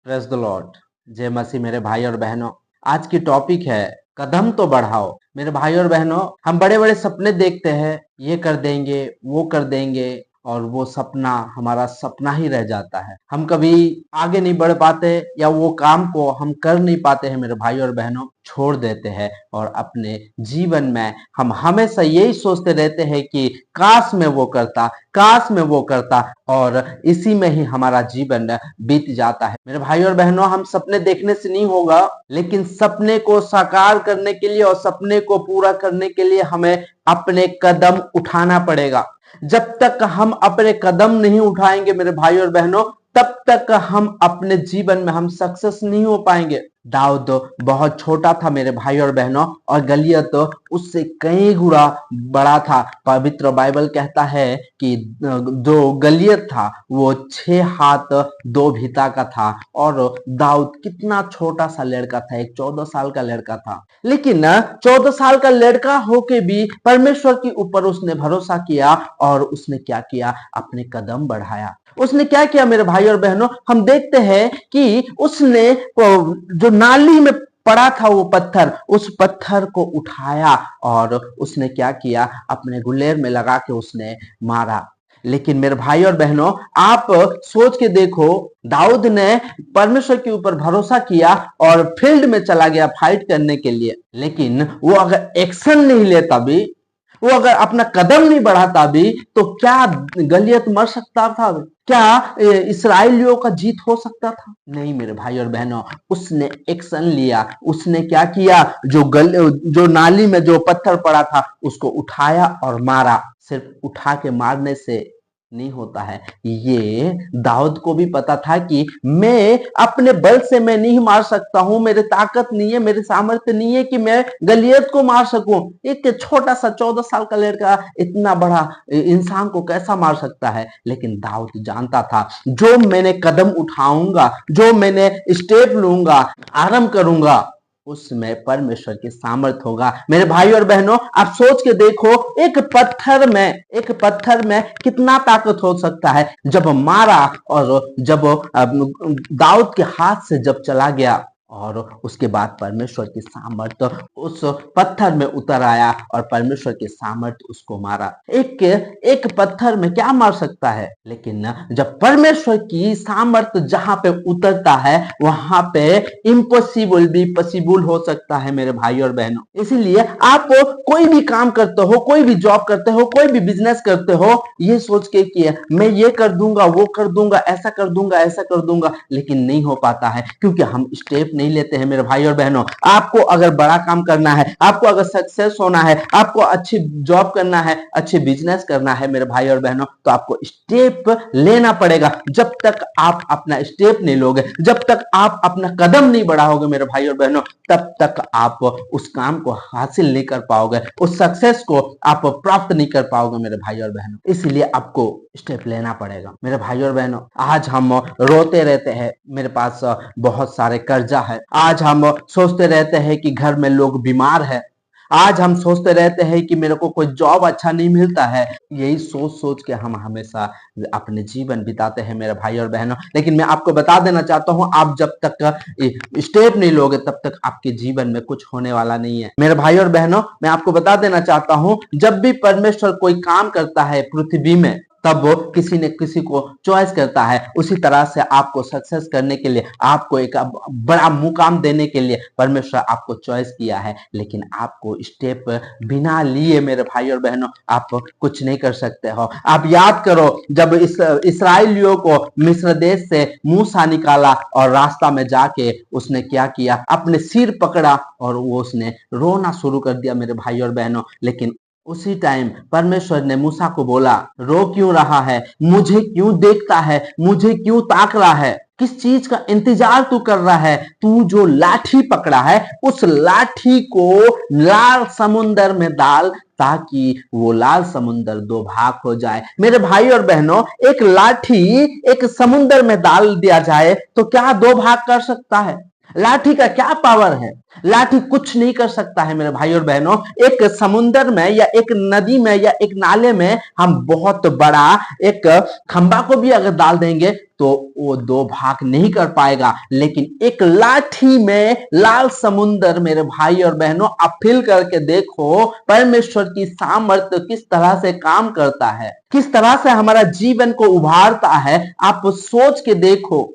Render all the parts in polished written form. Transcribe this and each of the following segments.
Praise the Lord. जय मसीह मेरे भाई और बहनों। आज की टॉपिक है कदम तो बढ़ाओ। मेरे भाई और बहनों, हम बड़े बड़े सपने देखते हैं, ये कर देंगे वो कर देंगे, और वो सपना हमारा सपना ही रह जाता है। हम कभी आगे नहीं बढ़ पाते या वो काम को हम कर नहीं पाते हैं। मेरे भाई और बहनों, छोड़ देते हैं और अपने जीवन में हम हमेशा यही सोचते रहते हैं कि काश मैं वो करता, काश मैं वो करता, और इसी में ही हमारा जीवन बीत जाता है। मेरे भाई और बहनों, हम सपने देखने से नहीं होगा, लेकिन सपने को साकार करने के लिए और सपने को पूरा करने के लिए हमें अपने कदम उठाना पड़ेगा। जब तक हम अपने कदम नहीं उठाएंगे मेरे भाई और बहनों, तब तक हम अपने जीवन में हम सक्सेस नहीं हो पाएंगे। दाऊद बहुत छोटा था मेरे भाई और बहनों, और गलियत उससे कई गुना बड़ा था। पवित्र बाइबल कहता है कि जो गलियत था वो 6 हाथ 2 भिता का था, और दाऊद कितना छोटा सा लड़का था, एक 14 साल का लड़का था। लेकिन 14 साल का लड़का होके भी परमेश्वर के ऊपर उसने भरोसा किया, और उसने क्या किया, अपने कदम बढ़ाया। उसने क्या किया मेरे भाई और बहनों, हम देखते हैं कि उसने जो नाली में पड़ा था वो पत्थर, उस पत्थर को उठाया और उसने क्या किया, अपने गुलेर में लगा के उसने मारा। लेकिन मेरे भाई और बहनों, आप सोच के देखो, दाऊद ने परमेश्वर के ऊपर भरोसा किया और फील्ड में चला गया फाइट करने के लिए। लेकिन वो अगर एक्शन नहीं लेता भी, वो अगर अपना कदम नहीं बढ़ाता भी, तो क्या गलियत मर सकता था? क्या इस्राएलियों का जीत हो सकता था? नहीं मेरे भाई और बहनों, उसने एक्शन लिया। उसने क्या किया, जो नाली में जो पत्थर पड़ा था उसको उठाया और मारा। सिर्फ उठा के मारने से नहीं होता है। ये दाऊद को भी पता था कि मैं अपने बल से मैं नहीं मार सकता हूं, मेरे ताकत नहीं है, मेरे सामर्थ्य नहीं है कि मैं गलियत को मार सकूं। एक छोटा सा 14 साल का लड़का इतना बड़ा इंसान को कैसा मार सकता है? लेकिन दाऊद जानता था, जो मैंने कदम उठाऊंगा, जो मैंने स्टेप लूंगा, आरंभ करूंगा, उसमें परमेश्वर की सामर्थ होगा। मेरे भाई और बहनों, आप सोच के देखो, एक पत्थर में कितना ताकत हो सकता है। जब मारा और जब दाऊद के हाथ से जब चला गया, और उसके बाद परमेश्वर की सामर्थ उस पत्थर में उतर आया और परमेश्वर की सामर्थ उसको मारा। एक पत्थर में क्या मार सकता है? लेकिन जब परमेश्वर की सामर्थ जहां पे उतरता है, वहां पे इम्पॉसिबल भी पॉसिबल हो सकता है मेरे भाई और बहनों। इसीलिए आप कोई भी काम करते हो, कोई भी जॉब करते हो, कोई भी बिजनेस करते हो, ये सोच के कि मैं ये कर दूंगा, वो कर दूंगा, ऐसा कर दूंगा, ऐसा कर दूंगा, लेकिन नहीं हो पाता है, क्योंकि हम स्टेप नहीं लेते हैं मेरे भाई और बहनों। आपको अगर बड़ा काम करना है, आपको अगर सक्सेस होना है, आपको अच्छी जॉब करना है, अच्छे बिजनेस करना है मेरे भाई और बहनों, तो आपको स्टेप लेना पड़ेगा। जब तक आप अपना स्टेप नहीं लोगे, जब तक आप अपना कदम नहीं बढ़ाओगे मेरे भाई और बहनों, तब तक आप उस काम को हासिल नहीं कर पाओगे, उस सक्सेस को आप प्राप्त नहीं कर पाओगे मेरे भाई और बहनों। इसलिए आपको स्टेप लेना पड़ेगा मेरे भाई और बहनों। आज हम रोते रहते हैं, मेरे पास बहुत सारे कर्जा है। आज हम सोचते रहते हैं कि घर में लोग बीमार है। आज हम सोचते रहते हैं कि मेरे को कोई जॉब अच्छा नहीं मिलता है। यही सोच सोच के हम हमेशा अपने जीवन बिताते हैं मेरे भाई और बहनों। लेकिन मैं आपको बता देना चाहता हूं, आप जब तक स्टेप नहीं लोगे, तब तक आपके जीवन में कुछ होने वाला नहीं है मेरे भाई और बहनों। मैं आपको बता देना चाहता हूं, जब भी परमेश्वर कोई काम करता है पृथ्वी में, तब वो किसी न किसी को चॉइस करता है। उसी तरह से आपको सक्सेस करने के लिए, आपको एक बड़ा मुकाम देने के लिए परमेश्वर आपको चॉइस किया है। लेकिन आपको स्टेप बिना लिए मेरे भाई और बहनों, आप कुछ नहीं कर सकते हो। आप याद करो, जब इस्राएलियों को मिस्र देश से मूसा निकाला और रास्ता में जाके उसने क्या किया, अपने सिर पकड़ा और वो उसने रोना शुरू कर दिया मेरे भाई और बहनों। लेकिन उसी टाइम परमेश्वर ने मूसा को बोला, रो क्यों रहा है? मुझे क्यों देखता है? मुझे क्यों ताक रहा है? किस चीज का इंतजार तू कर रहा है? तू जो लाठी पकड़ा है, उस लाठी को लाल समुंदर में डाल, ताकि वो लाल समुंदर 2 भाग हो जाए। मेरे भाई और बहनों, एक लाठी एक समुंदर में डाल दिया जाए तो क्या 2 भाग कर सकता है? लाठी का क्या पावर है? लाठी कुछ नहीं कर सकता है मेरे भाई और बहनों। एक समुंदर में या एक नदी में या एक नाले में हम बहुत बड़ा एक खंबा को भी अगर डाल देंगे तो वो दो भाग नहीं कर पाएगा, लेकिन एक लाठी में लाल समुंदर मेरे भाई और बहनों, आप फील करके देखो परमेश्वर की सामर्थ्य किस तरह से काम करता है, किस तरह से हमारा जीवन को उभारता है। आप सोच के देखो,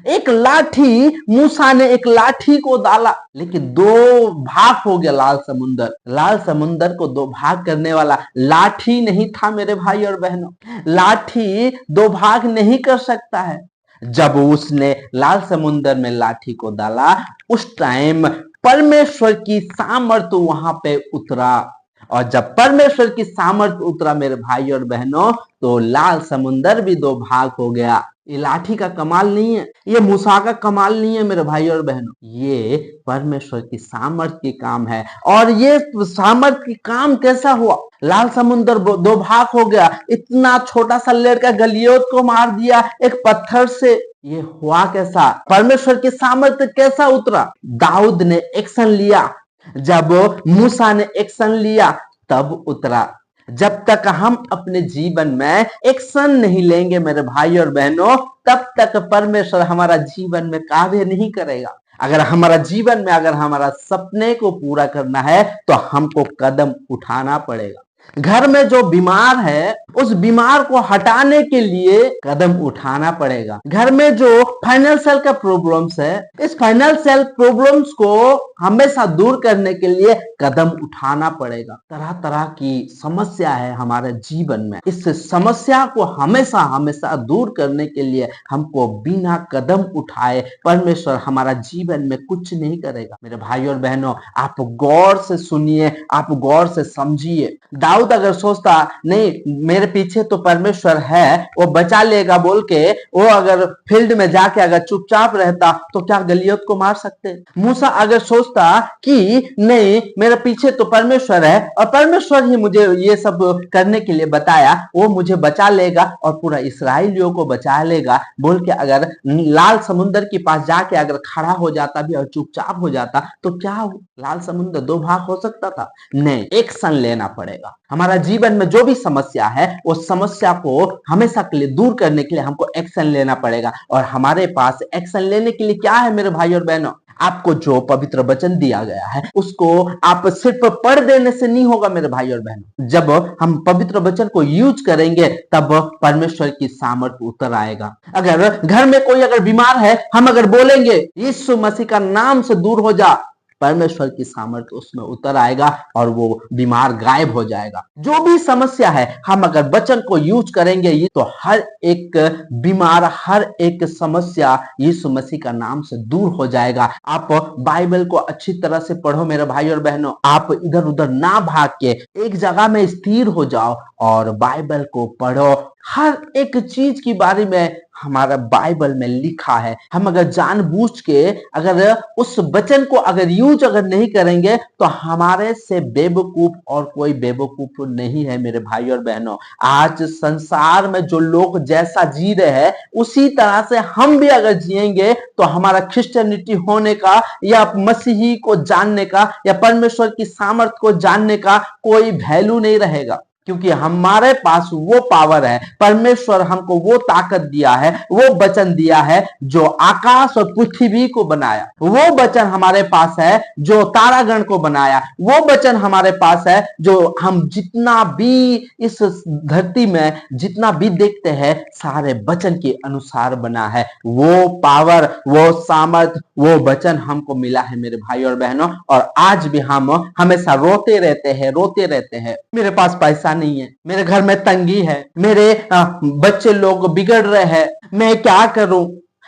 एक लाठी, मूसा ने एक लाठी को डाला लेकिन दो भाग हो गया लाल समुंदर। लाल समुंदर को दो भाग करने वाला लाठी नहीं था मेरे भाई और बहनों। लाठी दो भाग नहीं कर सकता है। जब उसने लाल समुंदर में लाठी को डाला, उस टाइम परमेश्वर की सामर्थ्य वहां पे उतरा, और जब परमेश्वर की सामर्थ्य उतरा मेरे भाई और बहनों, तो लाल समुंदर भी दो भाग हो गया। ये लाठी का कमाल नहीं है, ये मूसा का कमाल नहीं है मेरे भाई और बहनों, ये परमेश्वर की सामर्थ्य की काम है। और ये सामर्थ्य की काम कैसा हुआ? लाल समुंदर दो भाग हो गया, इतना छोटा सा लड़का गलियोत को मार दिया एक पत्थर से। ये हुआ कैसा? परमेश्वर की सामर्थ्य कैसा उतरा? दाऊद ने एक्शन लिया, जब मूसा ने एक्शन लिया तब उतरा। जब तक हम अपने जीवन में एक्शन नहीं लेंगे मेरे भाई और बहनों, तब तक परमेश्वर हमारा जीवन में कार्य नहीं करेगा। अगर हमारा जीवन में अगर हमारा सपने को पूरा करना है तो हमको कदम उठाना पड़ेगा। घर में जो बीमार है उस बीमार को हटाने के लिए कदम उठाना पड़ेगा। घर में जो फाइनेंशियल का प्रॉब्लम्स है, इस फाइनेंशियल प्रॉब्लम्स को हमेशा दूर करने के लिए कदम उठाना पड़ेगा। तरह तरह की समस्या है हमारे जीवन में, इस समस्या को हमेशा हमेशा दूर करने के लिए हमको बिना कदम उठाए परमेश्वर हमारा जीवन में कुछ नहीं करेगा। मेरे भाई और बहनों, आप गौर से सुनिए, आप गौर से समझिए। दाऊद अगर सोचता नहीं मेरे पीछे तो परमेश्वर है, वो बचा लेगा बोल के वो अगर फील्ड में जाके अगर चुपचाप रहता तो क्या गलियत को मार सकते? मूसा अगर सोचता कि नहीं मेरे पीछे तो परमेश्वर है और परमेश्वर ही मुझे ये सब करने के लिए बताया, वो मुझे बचा लेगा और पूरा इस्राएलियों को बचा लेगा बोल के अगर लाल समुंदर के पास जाके अगर खड़ा हो जाता भी और चुपचाप हो जाता तो क्या लाल समुंदर दो भाग हो सकता था? नहीं, एक्शन लेना पड़ेगा। हमारा जीवन में जो भी समस्या है उस समस्या को हमेशा के लिए दूर करने के लिए हमको एक्शन लेना पड़ेगा। और हमारे पास एक्शन लेने के लिए क्या है मेरे भाई और बहनों? आपको जो पवित्र वचन दिया गया है उसको आप सिर्फ पढ़ देने से नहीं होगा मेरे भाई और बहनों। जब हम पवित्र वचन को यूज करेंगे तब परमेश्वर की सामर्थ्य उतर आएगा। अगर घर में कोई अगर बीमार है, हम अगर बोलेंगे यीशु मसीह का नाम से दूर हो जा, परमेश्वर की सामर्थ्य उसमें उतर आएगा और वो बीमार गायब हो जाएगा। जो भी समस्या है हम अगर वचन को यूज करेंगे ये तो हर एक बीमार, हर एक समस्या यीशु मसीह का नाम से दूर हो जाएगा। आप बाइबल को अच्छी तरह से पढ़ो मेरे भाई और बहनों, आप इधर उधर ना भाग के एक जगह में स्थिर हो जाओ और बाइबल को पढ़ो। हर एक चीज के बारे में हमारा बाइबल में लिखा है। हम अगर जानबूझ के अगर उस वचन को अगर यूज अगर नहीं करेंगे तो हमारे से बेवकूफ और कोई बेवकूफ नहीं है मेरे भाई और बहनों। आज संसार में जो लोग जैसा जी रहे हैं उसी तरह से हम भी अगर जिएंगे तो हमारा क्रिश्चियनिटी होने का या मसीही को जानने का या परमेश्वर की सामर्थ्य को जानने का कोई वैल्यू नहीं रहेगा, क्योंकि हमारे पास वो पावर है। परमेश्वर हमको वो ताकत दिया है, वो वचन दिया है जो आकाश और पृथ्वी को बनाया। वो वचन हमारे पास है जो तारागण को बनाया। वो वचन हमारे पास है जो हम जितना भी इस धरती में जितना भी देखते हैं सारे वचन के अनुसार बना है। वो पावर, वो सामर्थ, वो वचन हमको मिला है मेरे भाई और बहनों। और आज भी हम हमेशा रोते रहते हैं मेरे पास पैसा नहीं है, मेरे घर में तंगी है, मेरे बच्चे लोग बिगड़ रहे हैं, मैं क्या करूं?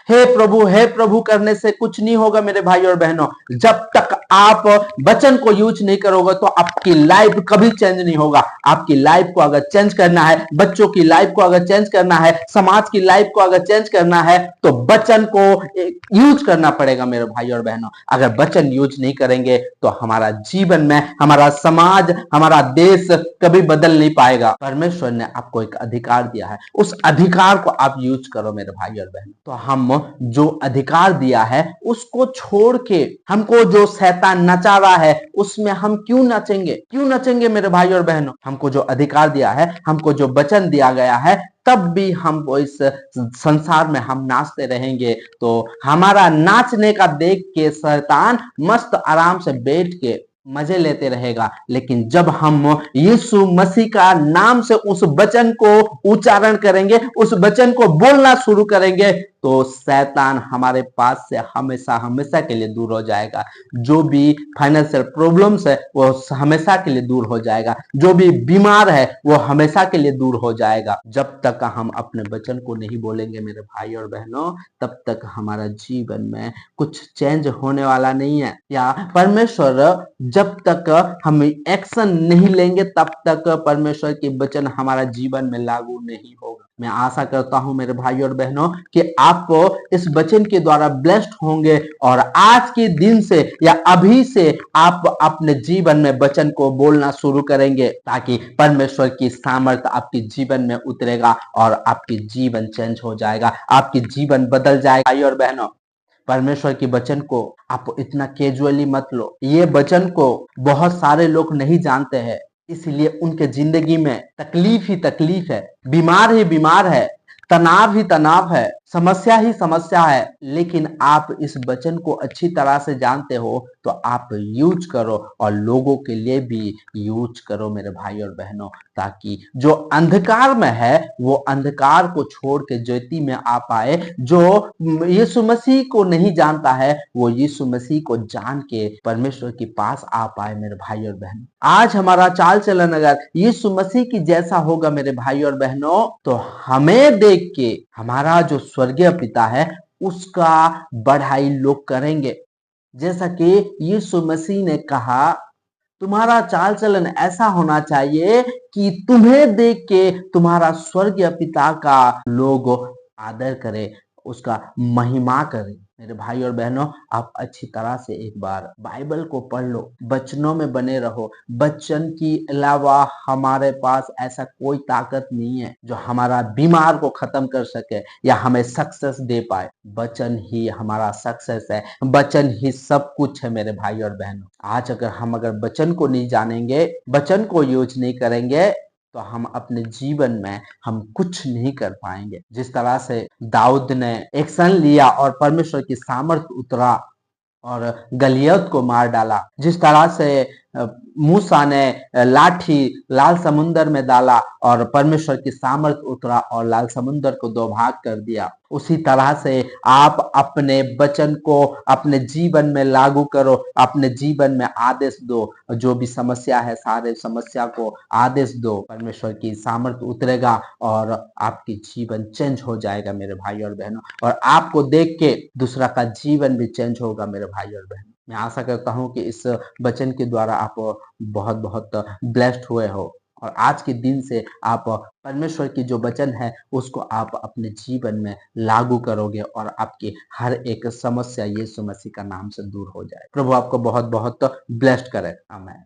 हे प्रभु करने से कुछ नहीं होगा मेरे भाई और बहनों। जब तक आप वचन को यूज नहीं करोगे तो आपकी लाइफ कभी चेंज नहीं होगा। आपकी लाइफ को अगर चेंज करना है, बच्चों की लाइफ को अगर चेंज करना है, समाज की लाइफ को अगर चेंज करना है तो वचन को यूज करना पड़ेगा मेरे भाई और बहनों। अगर वचन यूज नहीं करेंगे तो हमारा जीवन में, हमारा समाज, हमारा देश कभी बदल नहीं पाएगा। परमेश्वर ने आपको एक अधिकार दिया है, उस अधिकार को आप यूज करो मेरे भाई और बहनों। तो हम जो अधिकार दिया है उसको छोड़ के हमको जो शैतान नचा रहा है उसमें हम क्यों नचेंगे? क्यों नचेंगे मेरे भाई और बहनों? हमको जो अधिकार दिया है, हमको जो वचन दिया गया है, तब भी हम इस संसार में हम नाचते रहेंगे तो हमारा नाचने का देख के शैतान मस्त आराम से बैठ के मजे लेते रहेगा। लेकिन जब हम यीशु मसीह का नाम से उस वचन को उच्चारण करेंगे, उस वचन को बोलना शुरू करेंगे, तो शैतान हमारे पास से हमेशा हमेशा के लिए दूर हो जाएगा। जो भी फाइनेंशियल प्रॉब्लम्स है वो हमेशा के लिए दूर हो जाएगा। जो भी बीमार है वो हमेशा के लिए दूर हो जाएगा। जब तक हम अपने वचन को नहीं बोलेंगे मेरे भाई और बहनों, तब तक हमारा जीवन में कुछ चेंज होने वाला नहीं है। या परमेश्वर जब तक हम एक्शन नहीं लेंगे तब तक परमेश्वर के वचन हमारा जीवन में लागू नहीं होगा। मैं आशा करता हूं मेरे भाई और बहनों कि आप इस वचन के द्वारा ब्लेस्ड होंगे और आज के दिन से या अभी से आप अपने जीवन में वचन को बोलना शुरू करेंगे ताकि परमेश्वर की सामर्थ्य आपके जीवन में उतरेगा और आपकी जीवन चेंज हो जाएगा, आपकी जीवन बदल जाएगा। भाई और बहनों, परमेश्वर के वचन को आप इतना कैजुअली मत लो। ये वचन को बहुत सारे लोग नहीं जानते हैं, इसलिए उनके जिंदगी में तकलीफ ही तकलीफ है, बीमार ही बीमार है, तनाव ही तनाव है, समस्या ही समस्या है। लेकिन आप इस वचन को अच्छी तरह से जानते हो तो आप यूज करो और लोगों के लिए भी यूज करो मेरे भाई और बहनों, ताकि जो अंधकार में है वो अंधकार को छोड़ के ज्योति में आ पाए। जो यीशु मसीह को नहीं जानता है वो यीशु मसीह को जान के परमेश्वर के पास आ पाए मेरे भाई और बहनों। आज हमारा चाल चलन अगर यीशु मसीह की जैसा होगा मेरे भाई और बहनों, तो हमें देख के हमारा जो स्वर्गीय पिता है उसका बढ़ाई लोग करेंगे। जैसा कि यीशु मसीह ने कहा, तुम्हारा चाल चलन ऐसा होना चाहिए कि तुम्हें देख के तुम्हारा स्वर्गीय पिता का लोग आदर करे, उसका महिमा करे। मेरे भाई और बहनों, आप अच्छी तरह से एक बार बाइबल को पढ़ लो, वचनों में बने रहो। वचन की अलावा हमारे पास ऐसा कोई ताकत नहीं है जो हमारा बीमार को खत्म कर सके या हमें सक्सेस दे पाए। वचन ही हमारा सक्सेस है, वचन ही सब कुछ है मेरे भाई और बहनों। आज अगर वचन को नहीं जानेंगे, वचन को यूज नहीं करेंगे, तो हम अपने जीवन में हम कुछ नहीं कर पाएंगे। जिस तरह से दाऊद ने एक्शन लिया और परमेश्वर की सामर्थ्य उतरा और गलियत को मार डाला, जिस तरह से मूसा ने लाठी लाल समुंदर में डाला और परमेश्वर की सामर्थ्य उतरा और लाल समुंदर को दो भाग कर दिया, उसी तरह से आप अपने वचन को अपने जीवन में लागू करो, अपने जीवन में आदेश दो। जो भी समस्या है सारे समस्या को आदेश दो, परमेश्वर की सामर्थ्य उतरेगा और आपकी जीवन चेंज हो जाएगा मेरे भाई और बहनों। और आपको देख के दूसरा का जीवन भी चेंज होगा मेरे भाई और बहनों। मैं आशा करता हूं कि इस वचन के द्वारा आप बहुत बहुत ब्लेस्ड हुए हो और आज के दिन से आप परमेश्वर की जो वचन है उसको आप अपने जीवन में लागू करोगे और आपकी हर एक समस्या यीशु मसीह का नाम से दूर हो जाए। प्रभु आपको बहुत बहुत ब्लेस्ड करे। आमीन।